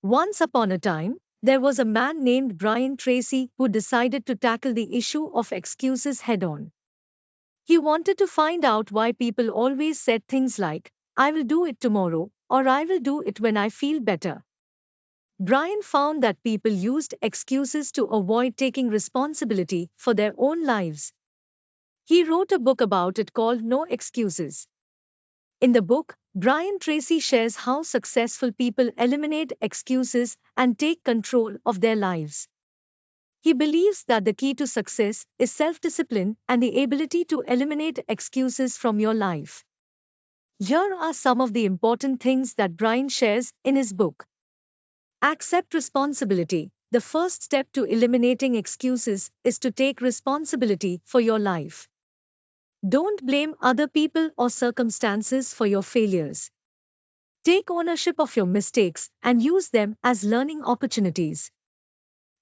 Once upon a time, there was a man named Brian Tracy who decided to tackle the issue of excuses head on. He wanted to find out why people always said things like, I will do it tomorrow, or I will do it when I feel better. Brian found that people used excuses to avoid taking responsibility for their own lives. He wrote a book about it called No Excuses. In the book, Brian Tracy shares how successful people eliminate excuses and take control of their lives. He believes that the key to success is self discipline and the ability to eliminate excuses from your life. Here are some of the important things that Brian shares in his book. Accept responsibility. The first step to eliminating excuses is to take responsibility for your life. Don't blame other people or circumstances for your failures. Take ownership of your mistakes and use them as learning opportunities.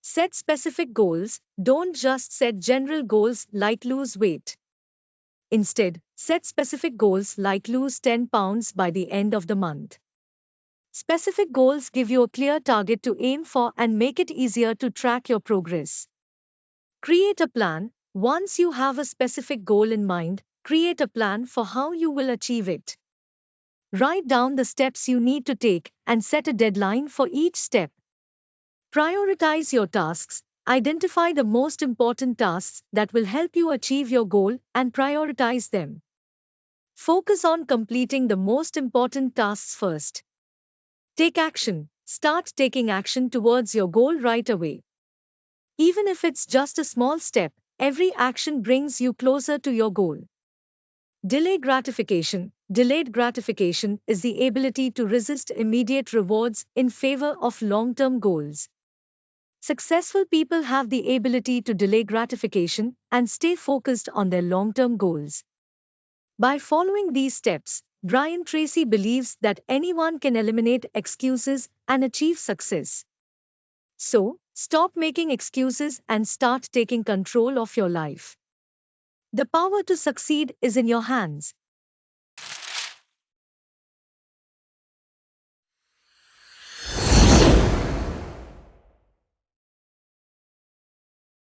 Set specific goals, don't just set general goals like lose weight. Instead, set specific goals like lose 10 pounds by the end of the month. Specific goals give you a clear target to aim for and make it easier to track your progress. Create a plan. Once you have a specific goal in mind, create a plan for how you will achieve it. Write down the steps you need to take and set a deadline for each step. Prioritize your tasks. Identify the most important tasks that will help you achieve your goal and prioritize them. Focus on completing the most important tasks first. Take action. Start taking action towards your goal right away. Even if it's just a small step, every action brings you closer to your goal. Delay gratification. Delayed gratification is the ability to resist immediate rewards in favor of long-term goals. Successful people have the ability to delay gratification and stay focused on their long-term goals. By following these steps, Brian Tracy believes that anyone can eliminate excuses and achieve success. So, stop making excuses and start taking control of your life. The power to succeed is in your hands.